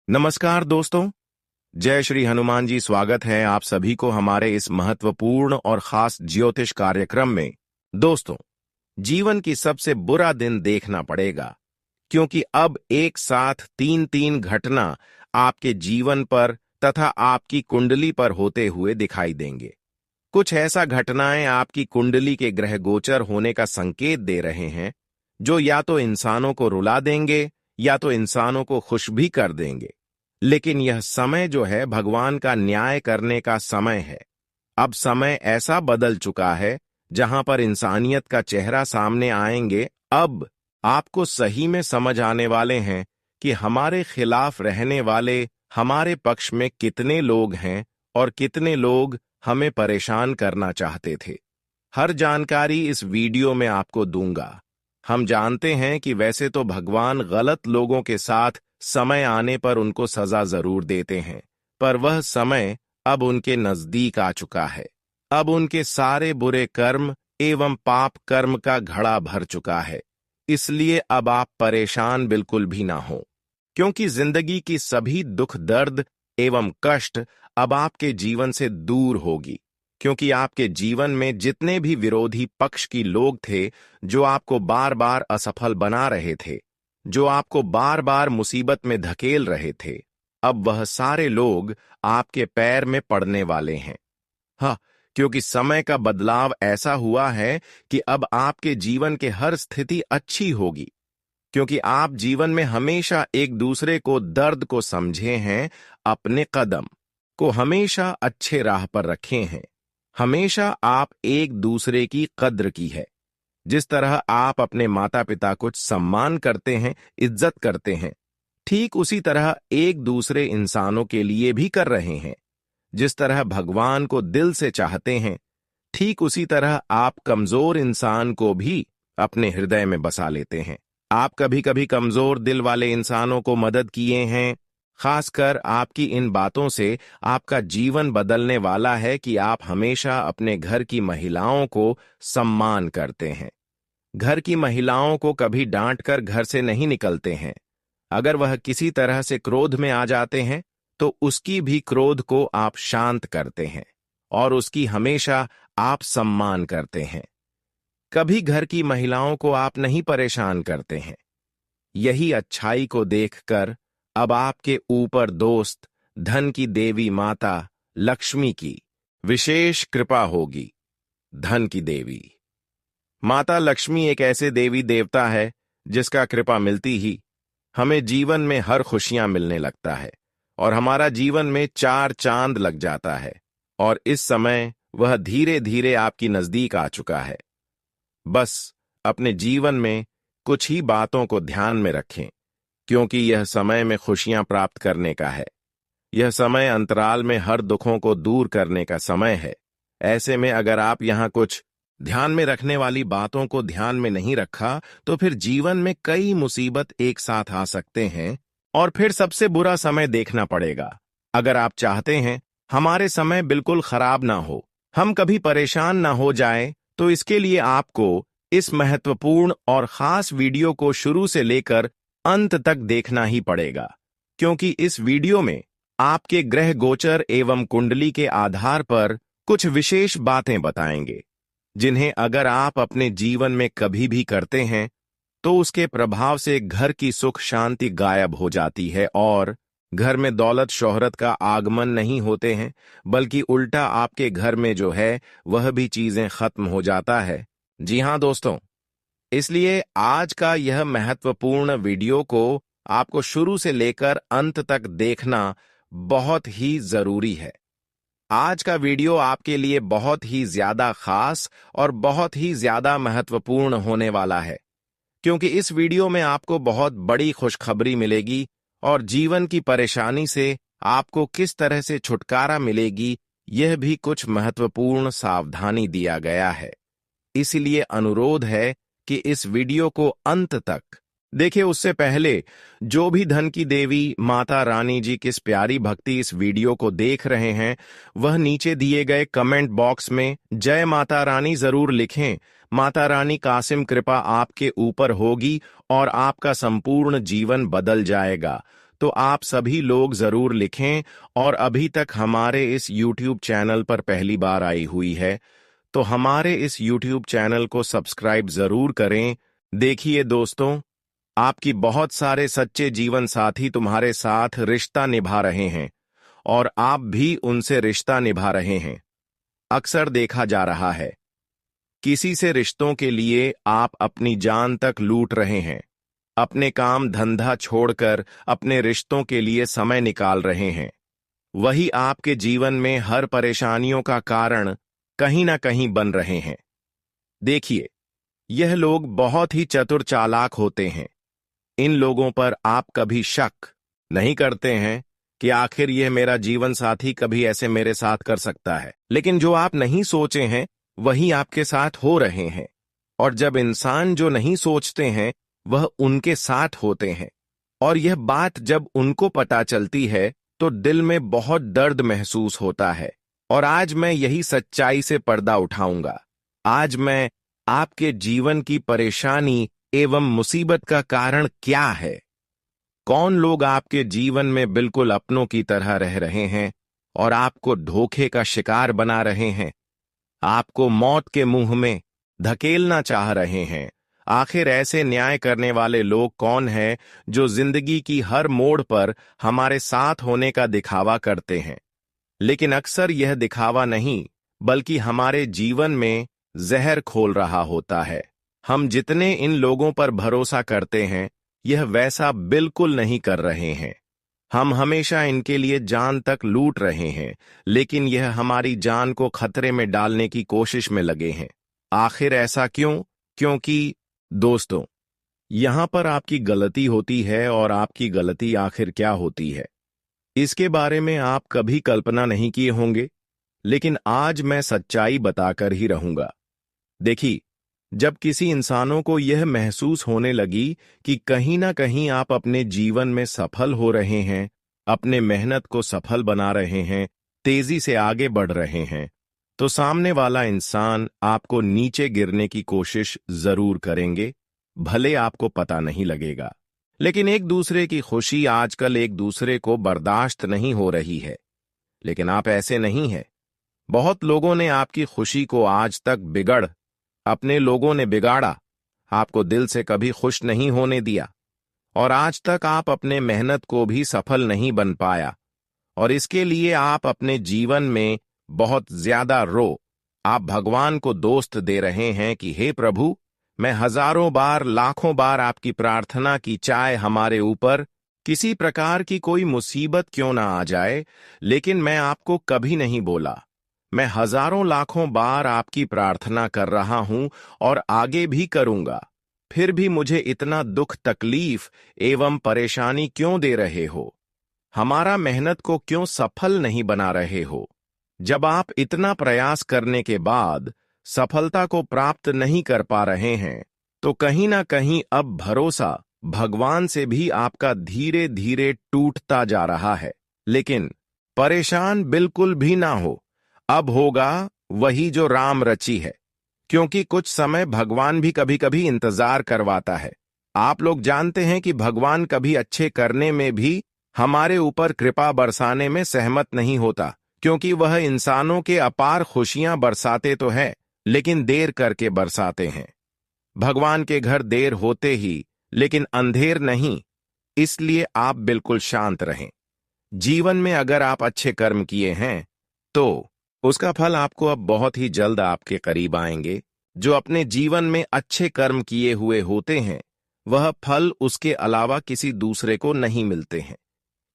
नमस्कार दोस्तों। जय श्री हनुमान जी। स्वागत है आप सभी को हमारे इस महत्वपूर्ण और खास ज्योतिष कार्यक्रम में। दोस्तों, जीवन की सबसे बुरा दिन देखना पड़ेगा, क्योंकि अब एक साथ तीन तीन घटना आपके जीवन पर तथा आपकी कुंडली पर होते हुए दिखाई देंगे। कुछ ऐसा घटनाएं आपकी कुंडली के ग्रह गोचर होने का संकेत दे रहे हैं, जो या तो इंसानों को रुला देंगे या तो इंसानों को खुश भी कर देंगे। लेकिन यह समय जो है, भगवान का न्याय करने का समय है। अब समय ऐसा बदल चुका है जहां पर इंसानियत का चेहरा सामने आएंगे। अब आपको सही में समझ आने वाले हैं कि हमारे खिलाफ रहने वाले हमारे पक्ष में कितने लोग हैं और कितने लोग हमें परेशान करना चाहते थे। हर जानकारी इस वीडियो में आपको दूंगा। हम जानते हैं कि वैसे तो भगवान गलत लोगों के साथ समय आने पर उनको सजा जरूर देते हैं, पर वह समय अब उनके नजदीक आ चुका है। अब उनके सारे बुरे कर्म एवं पाप कर्म का घड़ा भर चुका है। इसलिए अब आप परेशान बिल्कुल भी ना हो, क्योंकि जिंदगी की सभी दुख दर्द एवं कष्ट अब आपके जीवन से दूर होगी। क्योंकि आपके जीवन में जितने भी विरोधी पक्ष की लोग थे, जो आपको बार बार असफल बना रहे थे, जो आपको बार बार मुसीबत में धकेल रहे थे, अब वह सारे लोग आपके पैर में पड़ने वाले हैं। हाँ, क्योंकि समय का बदलाव ऐसा हुआ है कि अब आपके जीवन के हर स्थिति अच्छी होगी, क्योंकि आप जीवन में हमेशा एक दूसरे को दर्द को समझे हैं, अपने कदम को हमेशा अच्छे राह पर रखे हैं। हमेशा आप एक दूसरे की कद्र की है। जिस तरह आप अपने माता पिता को सम्मान करते हैं, इज्जत करते हैं, ठीक उसी तरह एक दूसरे इंसानों के लिए भी कर रहे हैं। जिस तरह भगवान को दिल से चाहते हैं, ठीक उसी तरह आप कमजोर इंसान को भी अपने हृदय में बसा लेते हैं। आप कभी कभी कमजोर दिल वाले इंसानों को मदद किए हैं। खासकर आपकी इन बातों से आपका जीवन बदलने वाला है कि आप हमेशा अपने घर की महिलाओं को सम्मान करते हैं। घर की महिलाओं को कभी डांटकर घर से नहीं निकलते हैं। अगर वह किसी तरह से क्रोध में आ जाते हैं, तो उसकी भी क्रोध को आप शांत करते हैं और उसकी हमेशा आप सम्मान करते हैं। कभी घर की महिलाओं को आप नहीं परेशान करते हैं। यही अच्छाई को देखकर अब आपके ऊपर दोस्त धन की देवी माता लक्ष्मी की विशेष कृपा होगी। धन की देवी माता लक्ष्मी एक ऐसे देवी देवता है जिसका कृपा मिलती ही हमें जीवन में हर खुशियां मिलने लगता है और हमारा जीवन में चार चांद लग जाता है। और इस समय वह धीरे धीरे आपकी नजदीक आ चुका है। बस अपने जीवन में कुछ ही बातों को ध्यान में रखें, क्योंकि यह समय में खुशियां प्राप्त करने का है। यह समय अंतराल में हर दुखों को दूर करने का समय है। ऐसे में अगर आप यहां कुछ ध्यान में रखने वाली बातों को ध्यान में नहीं रखा, तो फिर जीवन में कई मुसीबत एक साथ आ सकते हैं और फिर सबसे बुरा समय देखना पड़ेगा। अगर आप चाहते हैं हमारे समय बिल्कुल खराब ना हो, हम कभी परेशान ना हो जाएं, तो इसके लिए आपको इस महत्वपूर्ण और खास वीडियो को शुरू से लेकर अंत तक देखना ही पड़ेगा। क्योंकि इस वीडियो में आपके ग्रह गोचर एवं कुंडली के आधार पर कुछ विशेष बातें बताएंगे, जिन्हें अगर आप अपने जीवन में कभी भी करते हैं, तो उसके प्रभाव से घर की सुख शांति गायब हो जाती है और घर में दौलत शोहरत का आगमन नहीं होते हैं, बल्कि उल्टा आपके घर में जो है वह भी चीजें खत्म हो जाता है। जी हां दोस्तों, इसलिए आज का यह महत्वपूर्ण वीडियो को आपको शुरू से लेकर अंत तक देखना बहुत ही जरूरी है। आज का वीडियो आपके लिए बहुत ही ज्यादा खास और बहुत ही ज्यादा महत्वपूर्ण होने वाला है, क्योंकि इस वीडियो में आपको बहुत बड़ी खुशखबरी मिलेगी और जीवन की परेशानी से आपको किस तरह से छुटकारा मिलेगी, यह भी कुछ महत्वपूर्ण सावधानी दिया गया है। इसलिए अनुरोध है कि इस वीडियो को अंत तक देखिए। उससे पहले जो भी धन की देवी माता रानी जी की प्यारी भक्ति इस वीडियो को देख रहे हैं, वह नीचे दिए गए कमेंट बॉक्स में जय माता रानी जरूर लिखें। माता रानी कासिम कृपा आपके ऊपर होगी और आपका संपूर्ण जीवन बदल जाएगा। तो आप सभी लोग जरूर लिखें, और अभी तक हमारे इस YouTube चैनल पर पहली बार आई हुई है तो हमारे इस YouTube चैनल को सब्सक्राइब जरूर करें। देखिए दोस्तों, आपकी बहुत सारे सच्चे जीवन साथी तुम्हारे साथ रिश्ता निभा रहे हैं और आप भी उनसे रिश्ता निभा रहे हैं। अक्सर देखा जा रहा है, किसी से रिश्तों के लिए आप अपनी जान तक लूट रहे हैं, अपने काम धंधा छोड़कर अपने रिश्तों के लिए समय निकाल रहे हैं। वही आपके जीवन में हर परेशानियों का कारण कहीं ना कहीं बन रहे हैं। देखिए, यह लोग बहुत ही चतुर चालाक होते हैं। इन लोगों पर आप कभी शक नहीं करते हैं कि आखिर यह मेरा जीवन साथी कभी ऐसे मेरे साथ कर सकता है, लेकिन जो आप नहीं सोचे हैं वही आपके साथ हो रहे हैं। और जब इंसान जो नहीं सोचते हैं वह उनके साथ होते हैं, और यह बात जब उनको पता चलती है तो दिल में बहुत दर्द महसूस होता है। और आज मैं यही सच्चाई से पर्दा उठाऊंगा। आज मैं आपके जीवन की परेशानी एवं मुसीबत का कारण क्या है, कौन लोग आपके जीवन में बिल्कुल अपनों की तरह रह रहे हैं और आपको धोखे का शिकार बना रहे हैं, आपको मौत के मुंह में धकेलना चाह रहे हैं। आखिर ऐसे न्याय करने वाले लोग कौन हैं जो जिंदगी की हर मोड़ पर हमारे साथ होने का दिखावा करते हैं, लेकिन अक्सर यह दिखावा नहीं बल्कि हमारे जीवन में जहर खोल रहा होता है। हम जितने इन लोगों पर भरोसा करते हैं यह वैसा बिल्कुल नहीं कर रहे हैं। हम हमेशा इनके लिए जान तक लूट रहे हैं, लेकिन यह हमारी जान को खतरे में डालने की कोशिश में लगे हैं। आखिर ऐसा क्यों? क्योंकि दोस्तों, यहां पर आपकी गलती होती है, और आपकी गलती आखिर क्या होती है इसके बारे में आप कभी कल्पना नहीं किए होंगे, लेकिन आज मैं सच्चाई बताकर ही रहूंगा। देखिए, जब किसी इंसानों को यह महसूस होने लगी कि कहीं ना कहीं आप अपने जीवन में सफल हो रहे हैं, अपने मेहनत को सफल बना रहे हैं, तेजी से आगे बढ़ रहे हैं, तो सामने वाला इंसान आपको नीचे गिरने की कोशिश जरूर करेंगे, भले आपको पता नहीं लगेगा। लेकिन एक दूसरे की खुशी आजकल एक दूसरे को बर्दाश्त नहीं हो रही है। लेकिन आप ऐसे नहीं हैं। बहुत लोगों ने आपकी खुशी को आज तक अपने लोगों ने बिगाड़ा, आपको दिल से कभी खुश नहीं होने दिया, और आज तक आप अपने मेहनत को भी सफल नहीं बन पाया, और इसके लिए आप अपने जीवन में बहुत ज्यादा आप भगवान को दोस्त दे रहे हैं कि हे प्रभु, मैं हजारों बार लाखों बार आपकी प्रार्थना की, चाहे हमारे ऊपर किसी प्रकार की कोई मुसीबत क्यों ना आ जाए, लेकिन मैं आपको कभी नहीं बोला। मैं हजारों लाखों बार आपकी प्रार्थना कर रहा हूं और आगे भी करूंगा, फिर भी मुझे इतना दुख तकलीफ एवं परेशानी क्यों दे रहे हो? हमारा मेहनत को क्यों सफल नहीं बना रहे हो? जब आप इतना प्रयास करने के बाद सफलता को प्राप्त नहीं कर पा रहे हैं, तो कहीं ना कहीं अब भरोसा भगवान से भी आपका धीरे धीरे टूटता जा रहा है। लेकिन परेशान बिल्कुल भी ना हो, अब होगा वही जो राम रची है, क्योंकि कुछ समय भगवान भी कभी कभी इंतजार करवाता है। आप लोग जानते हैं कि भगवान कभी अच्छे करने में भी हमारे ऊपर कृपा बरसाने में सहमत नहीं होता, क्योंकि वह इंसानों के अपार खुशियां बरसाते तो है, लेकिन देर करके बरसाते हैं। भगवान के घर देर होते ही, लेकिन अंधेर नहीं। इसलिए आप बिल्कुल शांत रहें। जीवन में अगर आप अच्छे कर्म किए हैं तो उसका फल आपको अब बहुत ही जल्द आपके करीब आएंगे। जो अपने जीवन में अच्छे कर्म किए हुए होते हैं, वह फल उसके अलावा किसी दूसरे को नहीं मिलते हैं।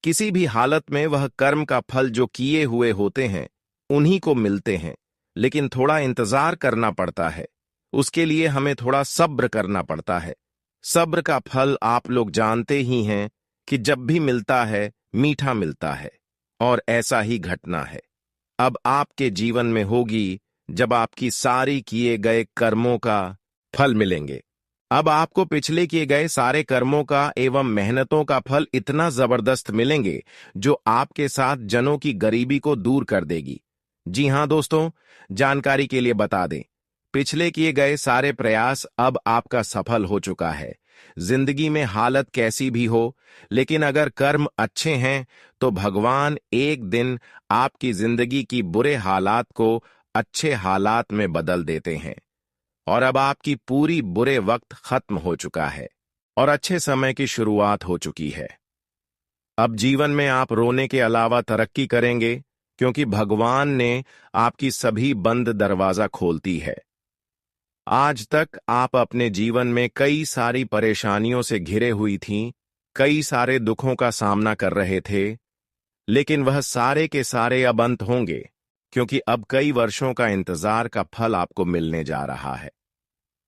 किसी भी हालत में वह कर्म का फल जो किए हुए होते हैं उन्हीं को मिलते हैं, लेकिन थोड़ा इंतजार करना पड़ता है। उसके लिए हमें थोड़ा सब्र करना पड़ता है। सब्र का फल आप लोग जानते ही हैं कि जब भी मिलता है मीठा मिलता है, और ऐसा ही घटना है अब आपके जीवन में होगी, जब आपकी सारी किए गए कर्मों का फल मिलेंगे। अब आपको पिछले किए गए सारे कर्मों का एवं मेहनतों का फल इतना जबरदस्त मिलेंगे जो आपके साथ जनों की गरीबी को दूर कर देगी। जी हां दोस्तों, जानकारी के लिए बता दें, पिछले किए गए सारे प्रयास अब आपका सफल हो चुका है। जिंदगी में हालत कैसी भी हो, लेकिन अगर कर्म अच्छे हैं तो भगवान एक दिन आपकी जिंदगी की बुरे हालात को अच्छे हालात में बदल देते हैं। और अब आपकी पूरी बुरे वक्त खत्म हो चुका है और अच्छे समय की शुरुआत हो चुकी है। अब जीवन में आप रोने के अलावा तरक्की करेंगे, क्योंकि भगवान ने आपकी सभी बंद दरवाजा खोलती है। आज तक आप अपने जीवन में कई सारी परेशानियों से घिरे हुई थीं, कई सारे दुखों का सामना कर रहे थे, लेकिन वह सारे के सारे अब अंत होंगे, क्योंकि अब कई वर्षों का इंतजार का फल आपको मिलने जा रहा है।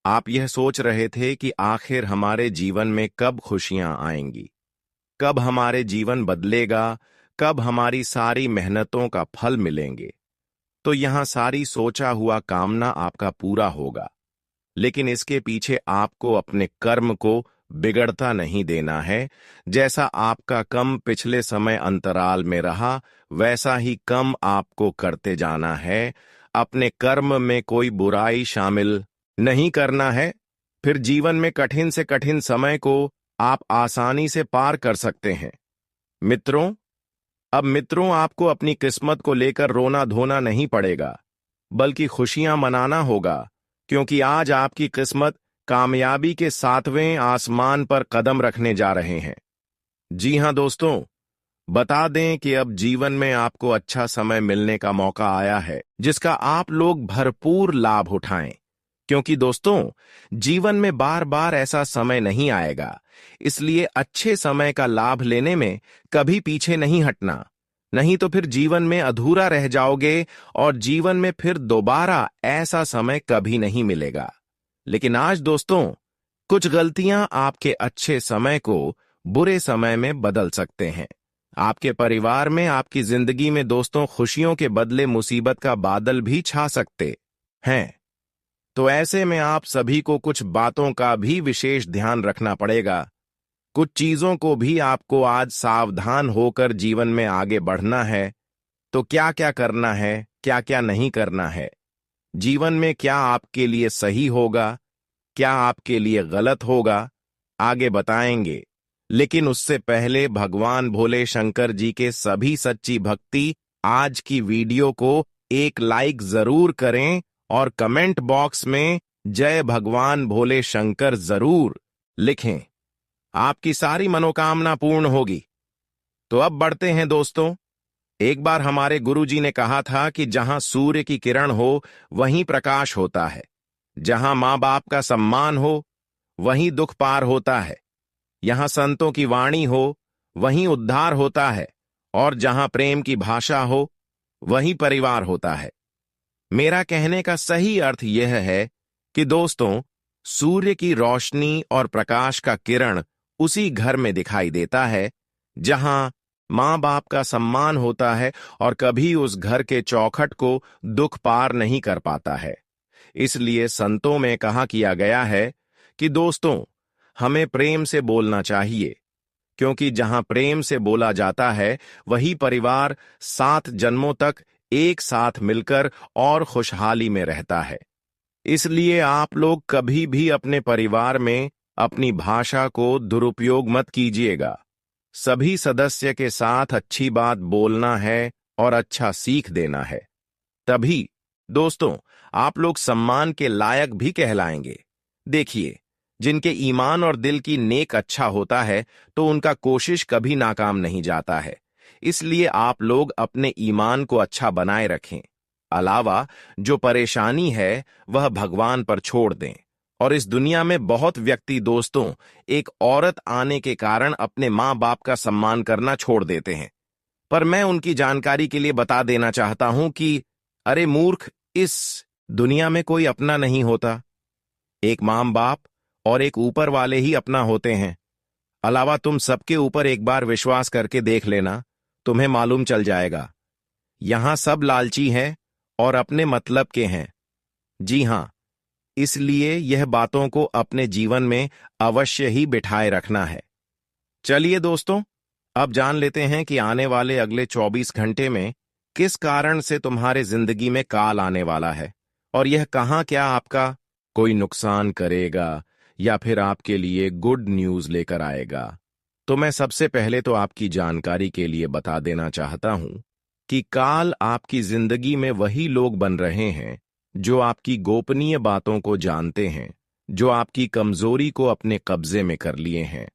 आप यह सोच रहे थे कि आखिर हमारे जीवन में कब खुशियां आएंगी, कब हमारे जीवन बदलेगा, कब हमारी सारी मेहनतों का फल मिलेंगे। तो यहां सारी सोचा हुआ कामना आपका पूरा होगा, लेकिन इसके पीछे आपको अपने कर्म को बिगड़ता नहीं देना है। जैसा आपका कम पिछले समय अंतराल में रहा, वैसा ही कम आपको करते जाना है। अपने कर्म में कोई बुराई शामिल नहीं करना है, फिर जीवन में कठिन से कठिन समय को आप आसानी से पार कर सकते हैं। मित्रों, आपको अपनी किस्मत को लेकर रोना धोना नहीं पड़ेगा, बल्कि खुशियां मनाना होगा, क्योंकि आज आपकी किस्मत कामयाबी के 7वें आसमान पर कदम रखने जा रहे हैं। जी हां दोस्तों, बता दें कि अब जीवन में आपको अच्छा समय मिलने का मौका आया है, जिसका आप लोग भरपूर लाभ उठाएं, क्योंकि दोस्तों, जीवन में बार बार ऐसा समय नहीं आएगा। इसलिए अच्छे समय का लाभ लेने में कभी पीछे नहीं हटना, नहीं तो फिर जीवन में अधूरा रह जाओगे और जीवन में फिर दोबारा ऐसा समय कभी नहीं मिलेगा। लेकिन आज दोस्तों, कुछ गलतियां आपके अच्छे समय को बुरे समय में बदल सकते हैं। आपके परिवार में, आपकी जिंदगी में दोस्तों, खुशियों के बदले मुसीबत का बादल भी छा सकते हैं। तो ऐसे में आप सभी को कुछ बातों का भी विशेष ध्यान रखना पड़ेगा। कुछ चीजों को भी आपको आज सावधान होकर जीवन में आगे बढ़ना है। तो क्या क्या करना है, क्या क्या नहीं करना है, जीवन में क्या आपके लिए सही होगा, क्या आपके लिए गलत होगा, आगे बताएंगे। लेकिन उससे पहले भगवान भोले शंकर जी के सभी सच्ची भक्ति आज की वीडियो को एक लाइक जरूर करें और कमेंट बॉक्स में जय भगवान भोले शंकर जरूर लिखें। आपकी सारी मनोकामना पूर्ण होगी। तो अब बढ़ते हैं दोस्तों। एक बार हमारे गुरुजी ने कहा था कि जहां सूर्य की किरण हो वहीं प्रकाश होता है, जहां मां बाप का सम्मान हो वहीं दुख पार होता है, यहां संतों की वाणी हो वहीं उद्धार होता है, और जहां प्रेम की भाषा हो वहीं परिवार होता है। मेरा कहने का सही अर्थ यह है कि दोस्तों, सूर्य की रोशनी और प्रकाश का किरण उसी घर में दिखाई देता है जहां मां बाप का सम्मान होता है, और कभी उस घर के चौखट को दुख पार नहीं कर पाता है। इसलिए संतों में कहा किया गया है कि दोस्तों, हमें प्रेम से बोलना चाहिए, क्योंकि जहां प्रेम से बोला जाता है वही परिवार 7 जन्मों तक एक साथ मिलकर और खुशहाली में रहता है। इसलिए आप लोग कभी भी अपने परिवार में अपनी भाषा को दुरुपयोग मत कीजिएगा। सभी सदस्य के साथ अच्छी बात बोलना है और अच्छा सीख देना है। तभी दोस्तों, आप लोग सम्मान के लायक भी कहलाएंगे। देखिए, जिनके ईमान और दिल की नेक अच्छा होता है तो उनका कोशिश कभी नाकाम नहीं जाता है। इसलिए आप लोग अपने ईमान को अच्छा बनाए रखें। अलावा जो परेशानी है वह भगवान पर छोड़ दें। और इस दुनिया में बहुत व्यक्ति दोस्तों, एक औरत आने के कारण अपने माँ बाप का सम्मान करना छोड़ देते हैं। पर मैं उनकी जानकारी के लिए बता देना चाहता हूं कि अरे मूर्ख, इस दुनिया में कोई अपना नहीं होता। एक माँ बाप और एक ऊपर वाले ही अपना होते हैं। अलावा तुम सबके ऊपर एक बार विश्वास करके देख लेना, तुम्हें मालूम चल जाएगा। यहां सब लालची हैं और अपने मतलब के हैं। जी हां, इसलिए यह बातों को अपने जीवन में अवश्य ही बिठाए रखना है। चलिए दोस्तों, अब जान लेते हैं कि आने वाले अगले 24 घंटे में किस कारण से तुम्हारे जिंदगी में काल आने वाला है, और यह कहां क्या आपका कोई नुकसान करेगा या फिर आपके लिए गुड न्यूज लेकर आएगा। तो मैं सबसे पहले तो आपकी जानकारी के लिए बता देना चाहता हूं कि काल आपकी जिंदगी में वही लोग बन रहे हैं जो आपकी गोपनीय बातों को जानते हैं, जो आपकी कमजोरी को अपने कब्जे में कर लिए हैं।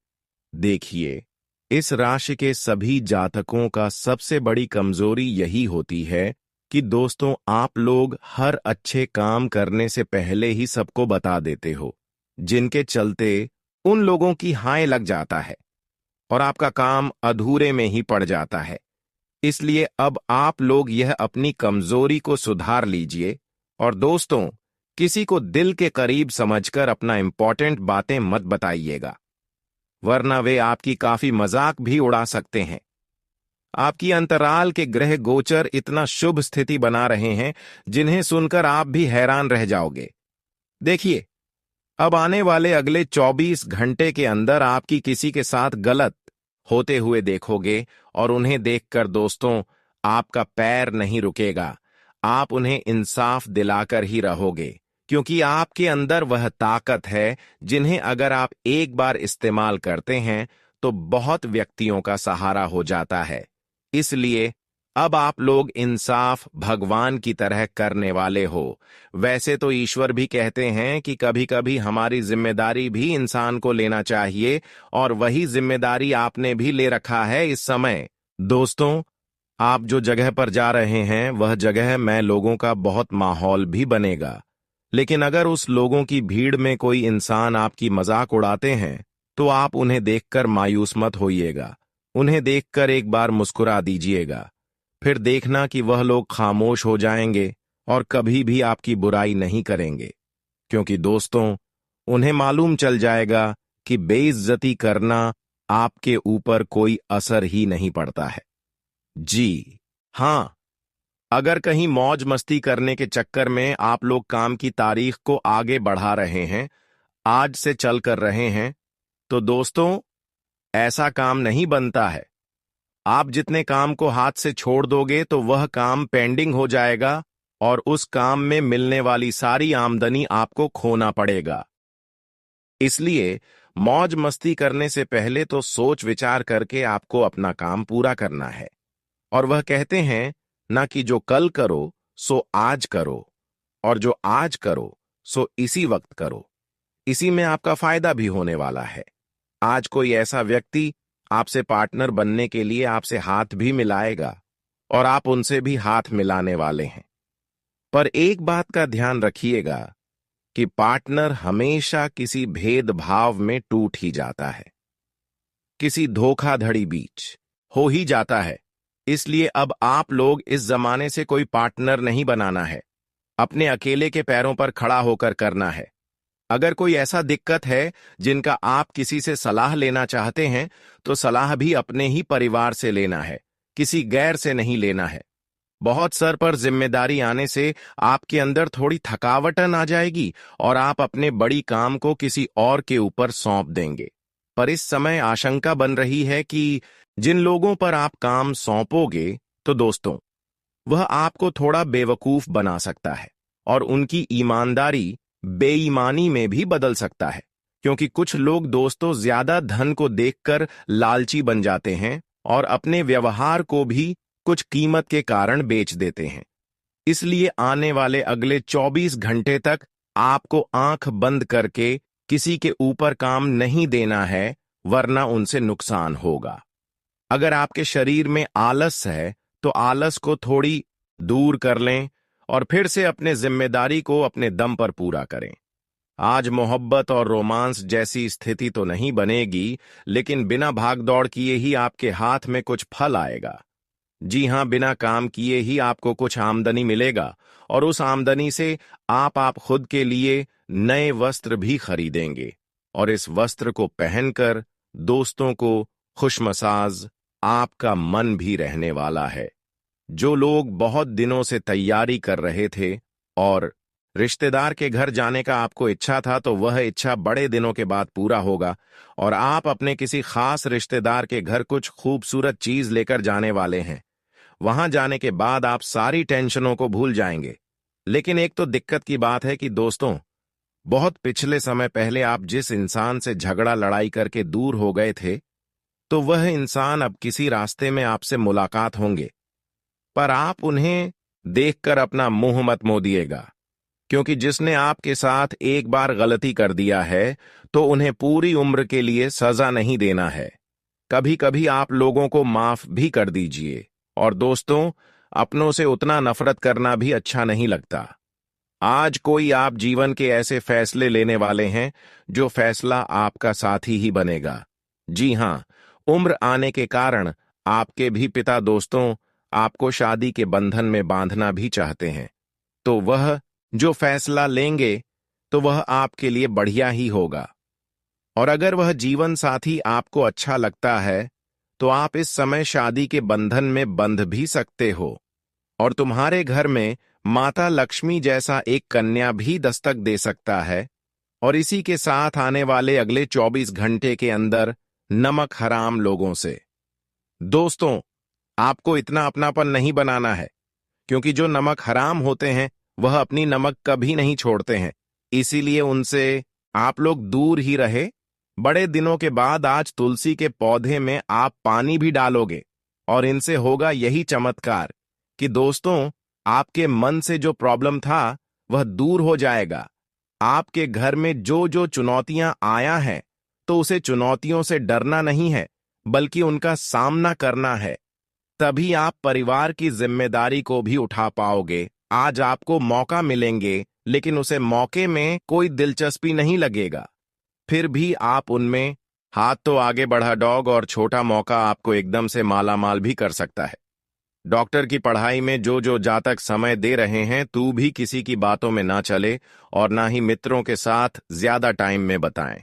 देखिए, इस राशि के सभी जातकों का सबसे बड़ी कमजोरी यही होती है कि दोस्तों, आप लोग हर अच्छे काम करने से पहले ही सबको बता देते हो, जिनके चलते उन लोगों की हाय लग जाता है और आपका काम अधूरे में ही पड़ जाता है। इसलिए अब आप लोग यह अपनी कमजोरी को सुधार लीजिए और दोस्तों, किसी को दिल के करीब समझकर अपना इंपॉर्टेंट बातें मत बताइएगा, वरना वे आपकी काफी मजाक भी उड़ा सकते हैं। आपकी अंतराल के ग्रह गोचर इतना शुभ स्थिति बना रहे हैं जिन्हें सुनकर आप भी हैरान रह जाओगे। देखिए, अब आने वाले अगले 24 घंटे के अंदर आपकी किसी के साथ गलत होते हुए देखोगे और उन्हें देखकर दोस्तों, आपका पैर नहीं रुकेगा। आप उन्हें इंसाफ दिलाकर ही रहोगे, क्योंकि आपके अंदर वह ताकत है जिन्हें अगर आप एक बार इस्तेमाल करते हैं तो बहुत व्यक्तियों का सहारा हो जाता है। इसलिए अब आप लोग इंसाफ भगवान की तरह करने वाले हो। वैसे तो ईश्वर भी कहते हैं कि कभी कभी हमारी जिम्मेदारी भी इंसान को लेना चाहिए, और वही जिम्मेदारी आपने भी ले रखा है इस समय। दोस्तों, आप जो जगह पर जा रहे हैं वह जगह में लोगों का बहुत माहौल भी बनेगा, लेकिन अगर उस लोगों की भीड़ में कोई इंसान आपकी मजाक उड़ाते हैं तो आप उन्हें देखकर मायूस मत होइएगा। उन्हें देखकर एक बार मुस्कुरा दीजिएगा, फिर देखना कि वह लोग खामोश हो जाएंगे और कभी भी आपकी बुराई नहीं करेंगे, क्योंकि दोस्तों, उन्हें मालूम चल जाएगा कि बेइज्जती करना आपके ऊपर कोई असर ही नहीं पड़ता है। जी हां, अगर कहीं मौज मस्ती करने के चक्कर में आप लोग काम की तारीख को आगे बढ़ा रहे हैं, आज से चल कर रहे हैं, तो दोस्तों, ऐसा काम नहीं बनता है। आप जितने काम को हाथ से छोड़ दोगे तो वह काम पेंडिंग हो जाएगा और उस काम में मिलने वाली सारी आमदनी आपको खोना पड़ेगा। इसलिए मौज मस्ती करने से पहले तो सोच विचार करके आपको अपना काम पूरा करना है। और वह कहते हैं ना कि जो कल करो सो आज करो, और जो आज करो सो इसी वक्त करो। इसी में आपका फायदा भी होने वाला है। आज कोई ऐसा व्यक्ति आपसे पार्टनर बनने के लिए आपसे हाथ भी मिलाएगा और आप उनसे भी हाथ मिलाने वाले हैं। पर एक बात का ध्यान रखिएगा कि पार्टनर हमेशा किसी भेदभाव में टूट ही जाता है, किसी धोखाधड़ी बीच हो ही जाता है। इसलिए अब आप लोग इस जमाने से कोई पार्टनर नहीं बनाना है, अपने अकेले के पैरों पर खड़ा होकर करना है। अगर कोई ऐसा दिक्कत है जिनका आप किसी से सलाह लेना चाहते हैं तो सलाह भी अपने ही परिवार से लेना है, किसी गैर से नहीं लेना है। बहुत सर पर जिम्मेदारी आने से आपके अंदर थोड़ी थकावटन आ जाएगी और आप अपने बड़ी काम को किसी और के ऊपर सौंप देंगे। पर इस समय आशंका बन रही है कि जिन लोगों पर आप काम सौंपोगे तो दोस्तों, वह आपको थोड़ा बेवकूफ बना सकता है और उनकी ईमानदारी बेईमानी में भी बदल सकता है, क्योंकि कुछ लोग दोस्तों ज्यादा धन को देखकर लालची बन जाते हैं और अपने व्यवहार को भी कुछ कीमत के कारण बेच देते हैं। इसलिए आने वाले अगले 24 घंटे तक आपको आंख बंद करके किसी के ऊपर काम नहीं देना है, वरना उनसे नुकसान होगा। अगर आपके शरीर में आलस है तो आलस को थोड़ी दूर कर लें और फिर से अपने जिम्मेदारी को अपने दम पर पूरा करें। आज मोहब्बत और रोमांस जैसी स्थिति तो नहीं बनेगी, लेकिन बिना भागदौड़ किए ही आपके हाथ में कुछ फल आएगा। जी हां, बिना काम किए ही आपको कुछ आमदनी मिलेगा और उस आमदनी से आप खुद के लिए नए वस्त्र भी खरीदेंगे और इस वस्त्र को पहनकर दोस्तों को खुशमसाज आपका मन भी रहने वाला है। जो लोग बहुत दिनों से तैयारी कर रहे थे और रिश्तेदार के घर जाने का आपको इच्छा था, तो वह इच्छा बड़े दिनों के बाद पूरा होगा और आप अपने किसी खास रिश्तेदार के घर कुछ खूबसूरत चीज लेकर जाने वाले हैं। वहां जाने के बाद आप सारी टेंशनों को भूल जाएंगे। लेकिन एक तो दिक्कत की बात है कि दोस्तों, बहुत पिछले समय पहले आप जिस इंसान से झगड़ा लड़ाई करके दूर हो गए थे, तो वह इंसान अब किसी रास्ते में आपसे मुलाकात होंगे, पर आप उन्हें देखकर अपना मुंह मत मोड़िएगा, क्योंकि जिसने आपके साथ एक बार गलती कर दिया है, तो उन्हें पूरी उम्र के लिए सजा नहीं देना है। कभी कभी आप लोगों को माफ भी कर दीजिए। और दोस्तों, अपनों से उतना नफरत करना भी अच्छा नहीं लगता। आज कोई आप जीवन के ऐसे फैसले लेने वाले हैं जो फैसला आपका साथी ही बनेगा। जी हां, उम्र आने के कारण आपके भी पिता दोस्तों आपको शादी के बंधन में बांधना भी चाहते हैं, तो वह जो फैसला लेंगे तो वह आपके लिए बढ़िया ही होगा। और अगर वह जीवन साथी आपको अच्छा लगता है, तो आप इस समय शादी के बंधन में बंध भी सकते हो और तुम्हारे घर में माता लक्ष्मी जैसा एक कन्या भी दस्तक दे सकता है। और इसी के साथ आने वाले अगले 24 घंटे के अंदर नमक हराम लोगों से। दोस्तों, आपको इतना अपनापन नहीं बनाना है, क्योंकि जो नमक हराम होते हैं वह अपनी नमक कभी नहीं छोड़ते हैं। इसीलिए उनसे आप लोग दूर ही रहे। बड़े दिनों के बाद आज तुलसी के पौधे में आप पानी भी डालोगे और इनसे होगा यही चमत्कार कि दोस्तों, आपके मन से जो प्रॉब्लम था वह दूर हो जाएगा। आपके घर में जो जो चुनौतियां आया है, तो उसे चुनौतियों से डरना नहीं है, बल्कि उनका सामना करना है। तभी आप परिवार की जिम्मेदारी को भी उठा पाओगे। आज आपको मौका मिलेंगे, लेकिन उसे मौके में कोई दिलचस्पी नहीं लगेगा। फिर भी आप उनमें हाथ तो आगे बढ़ा डॉग, और छोटा मौका आपको एकदम से मालामाल भी कर सकता है। डॉक्टर की पढ़ाई में जो जो जातक समय दे रहे हैं, तू भी किसी की बातों में ना चले और ना ही मित्रों के साथ ज्यादा टाइम में बताएं,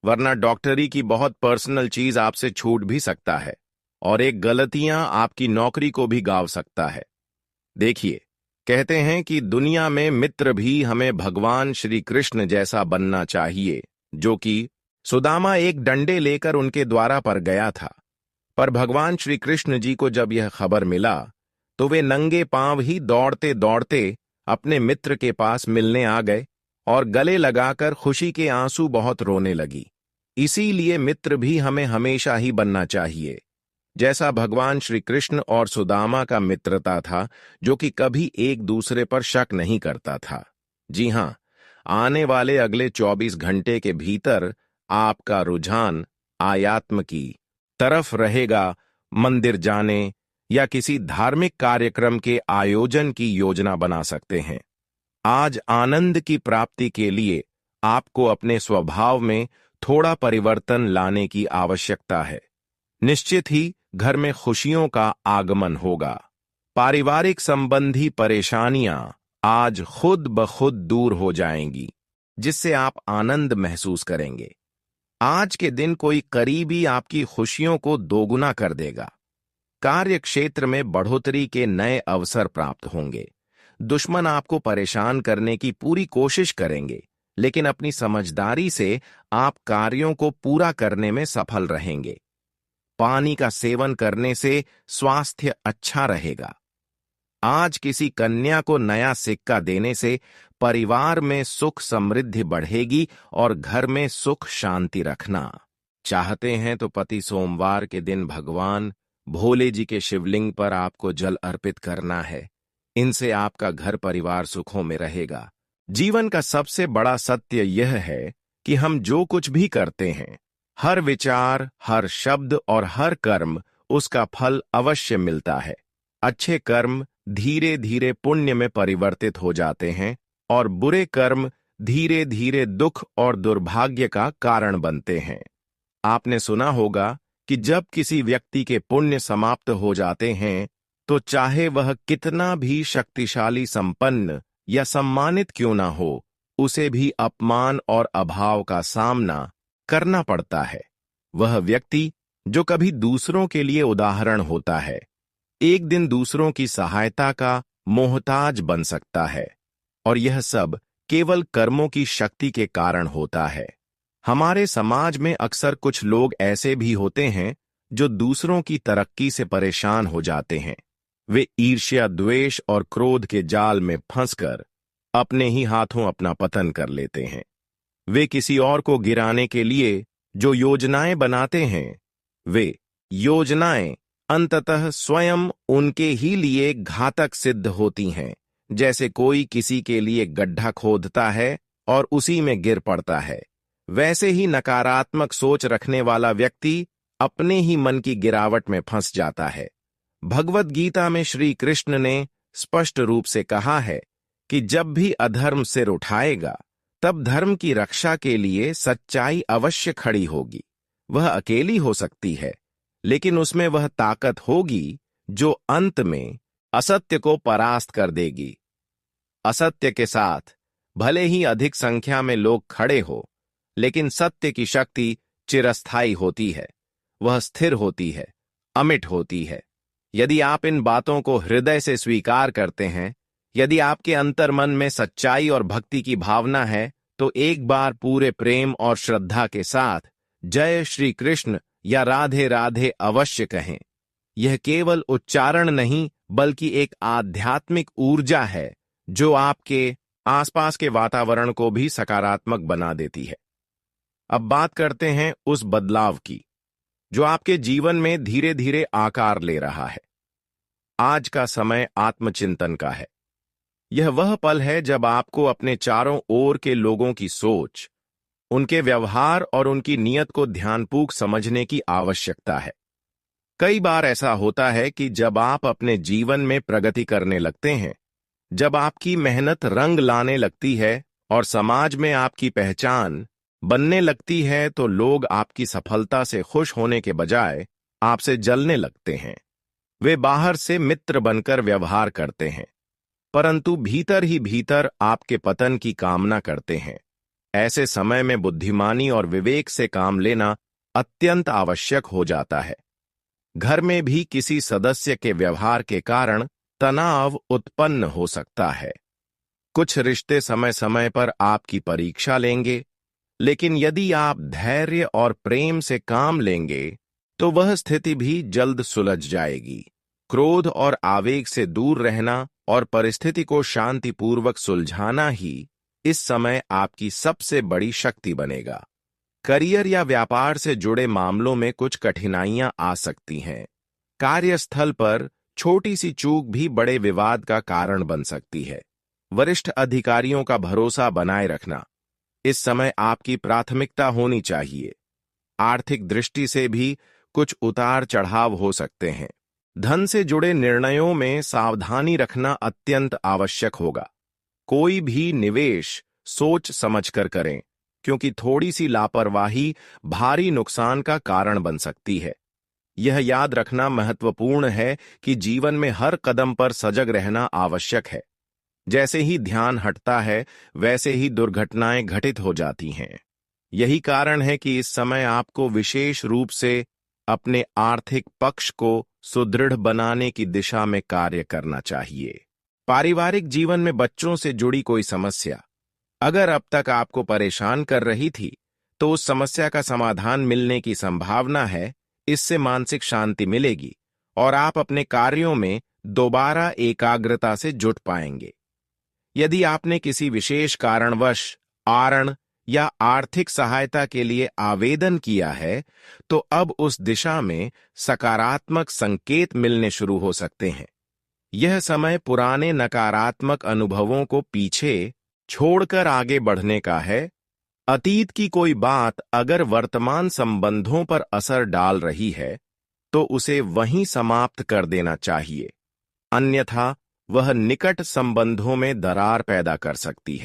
वरना डॉक्टरी की बहुत पर्सनल चीज आपसे छूट भी सकता है और एक गलतियां आपकी नौकरी को भी गाव सकता है। देखिए, कहते हैं कि दुनिया में मित्र भी हमें भगवान श्री कृष्ण जैसा बनना चाहिए, जो कि सुदामा एक डंडे लेकर उनके द्वारा पर गया था। पर भगवान श्री कृष्ण जी को जब यह खबर मिला, तो वे नंगे पांव ही दौड़ते दौड़ते अपने मित्र के पास मिलने आ गए और गले लगाकर खुशी के आंसू बहुत रोने लगी। इसीलिए मित्र भी हमें हमेशा ही बनना चाहिए, जैसा भगवान श्री कृष्ण और सुदामा का मित्रता था, जो कि कभी एक दूसरे पर शक नहीं करता था। जी हां, आने वाले अगले 24 घंटे के भीतर आपका रुझान आध्यात्म की तरफ रहेगा। मंदिर जाने या किसी धार्मिक कार्यक्रम के आयोजन की योजना बना सकते हैं। आज आनंद की प्राप्ति के लिए आपको अपने स्वभाव में थोड़ा परिवर्तन लाने की आवश्यकता है। निश्चित ही घर में खुशियों का आगमन होगा। पारिवारिक संबंधी परेशानियां आज खुद ब खुद दूर हो जाएंगी, जिससे आप आनंद महसूस करेंगे। आज के दिन कोई करीबी आपकी खुशियों को दोगुना कर देगा। कार्य क्षेत्र में बढ़ोतरी के नए अवसर प्राप्त होंगे। दुश्मन आपको परेशान करने की पूरी कोशिश करेंगे, लेकिन अपनी समझदारी से आप कार्यों को पूरा करने में सफल रहेंगे। पानी का सेवन करने से स्वास्थ्य अच्छा रहेगा। आज किसी कन्या को नया सिक्का देने से परिवार में सुख समृद्धि बढ़ेगी और घर में सुख शांति रखना चाहते हैं तो पति सोमवार के दिन भगवान भोले जी के शिवलिंग पर आपको जल अर्पित करना है। इनसे आपका घर परिवार सुखों में रहेगा। जीवन का सबसे बड़ा सत्य यह है कि हम जो कुछ भी करते हैं, हर विचार, हर शब्द और हर कर्म, उसका फल अवश्य मिलता है। अच्छे कर्म धीरे धीरे पुण्य में परिवर्तित हो जाते हैं और बुरे कर्म धीरे धीरे दुख और दुर्भाग्य का कारण बनते हैं। आपने सुना होगा कि जब किसी व्यक्ति के पुण्य समाप्त हो जाते हैं, तो चाहे वह कितना भी शक्तिशाली, संपन्न या सम्मानित क्यों ना हो, उसे भी अपमान और अभाव का सामना करना पड़ता है। वह व्यक्ति जो कभी दूसरों के लिए उदाहरण होता है, एक दिन दूसरों की सहायता का मोहताज बन सकता है, और यह सब केवल कर्मों की शक्ति के कारण होता है। हमारे समाज में अक्सर कुछ लोग ऐसे भी होते हैं जो दूसरों की तरक्की से परेशान हो जाते हैं। वे ईर्ष्या, द्वेष और क्रोध के जाल में फंसकर अपने ही हाथों अपना पतन कर लेते हैं। वे किसी और को गिराने के लिए जो योजनाएं बनाते हैं, वे योजनाएं अंततः स्वयं उनके ही लिए घातक सिद्ध होती हैं। जैसे कोई किसी के लिए गड्ढा खोदता है और उसी में गिर पड़ता है, वैसे ही नकारात्मक सोच रखने वाला व्यक्ति अपने ही मन की गिरावट में फंस जाता है। भगवद गीता में श्री कृष्ण ने स्पष्ट रूप से कहा है कि जब भी अधर्म सिर उठाएगा, तब धर्म की रक्षा के लिए सच्चाई अवश्य खड़ी होगी। वह अकेली हो सकती है, लेकिन उसमें वह ताकत होगी जो अंत में असत्य को परास्त कर देगी। असत्य के साथ भले ही अधिक संख्या में लोग खड़े हो, लेकिन सत्य की शक्ति चिरस्थायी होती है, वह स्थिर होती है, अमिट होती है। यदि आप इन बातों को हृदय से स्वीकार करते हैं, यदि आपके अंतर्मन में सच्चाई और भक्ति की भावना है, तो एक बार पूरे प्रेम और श्रद्धा के साथ जय श्री कृष्ण या राधे राधे अवश्य कहें। यह केवल उच्चारण नहीं, बल्कि एक आध्यात्मिक ऊर्जा है जो आपके आसपास के वातावरण को भी सकारात्मक बना देती है। अब बात करते हैं उस बदलाव की जो आपके जीवन में धीरे धीरे आकार ले रहा है। आज का समय आत्मचिंतन का है। यह वह पल है जब आपको अपने चारों ओर के लोगों की सोच, उनके व्यवहार और उनकी नीयत को ध्यानपूर्वक समझने की आवश्यकता है। कई बार ऐसा होता है कि जब आप अपने जीवन में प्रगति करने लगते हैं, जब आपकी मेहनत रंग लाने लगती है और समाज में आपकी पहचान बनने लगती है, तो लोग आपकी सफलता से खुश होने के बजाय आपसे जलने लगते हैं। वे बाहर से मित्र बनकर व्यवहार करते हैं, परंतु भीतर ही भीतर आपके पतन की कामना करते हैं। ऐसे समय में बुद्धिमानी और विवेक से काम लेना अत्यंत आवश्यक हो जाता है। घर में भी किसी सदस्य के व्यवहार के कारण तनाव उत्पन्न हो सकता है। कुछ रिश्ते समय समय पर आपकी परीक्षा लेंगे, लेकिन यदि आप धैर्य और प्रेम से काम लेंगे, तो वह स्थिति भी जल्द सुलझ जाएगी। क्रोध और आवेग से दूर रहना और परिस्थिति को शांतिपूर्वक सुलझाना ही इस समय आपकी सबसे बड़ी शक्ति बनेगा। करियर या व्यापार से जुड़े मामलों में कुछ कठिनाइयां आ सकती हैं। कार्यस्थल पर छोटी सी चूक भी बड़े विवाद का कारण बन सकती है। वरिष्ठ अधिकारियों का भरोसा बनाए रखना इस समय आपकी प्राथमिकता होनी चाहिए। आर्थिक दृष्टि से भी कुछ उतार चढ़ाव हो सकते हैं। धन से जुड़े निर्णयों में सावधानी रखना अत्यंत आवश्यक होगा। कोई भी निवेश सोच समझकर करें, क्योंकि थोड़ी सी लापरवाही भारी नुकसान का कारण बन सकती है। यह याद रखना महत्वपूर्ण है कि जीवन में हर कदम पर सजग रहना आवश्यक है। जैसे ही ध्यान हटता है, वैसे ही दुर्घटनाएं घटित हो जाती हैं। यही कारण है कि इस समय आपको विशेष रूप से अपने आर्थिक पक्ष को सुदृढ़ बनाने की दिशा में कार्य करना चाहिए। पारिवारिक जीवन में बच्चों से जुड़ी कोई समस्या अगर अब तक आपको परेशान कर रही थी, तो उस समस्या का समाधान मिलने की संभावना है। इससे मानसिक शांति मिलेगी और आप अपने कार्यों में दोबारा एकाग्रता से जुट पाएंगे। यदि आपने किसी विशेष कारणवश आरण या आर्थिक सहायता के लिए आवेदन किया है, तो अब उस दिशा में सकारात्मक संकेत मिलने शुरू हो सकते हैं। यह समय पुराने नकारात्मक अनुभवों को पीछे छोड़कर आगे बढ़ने का है। अतीत की कोई बात अगर वर्तमान संबंधों पर असर डाल रही है, तो उसे वहीं समाप्त कर देना चाहिए, अन्यथा वह निकट संबंधों में दरार पैदा कर सकती है।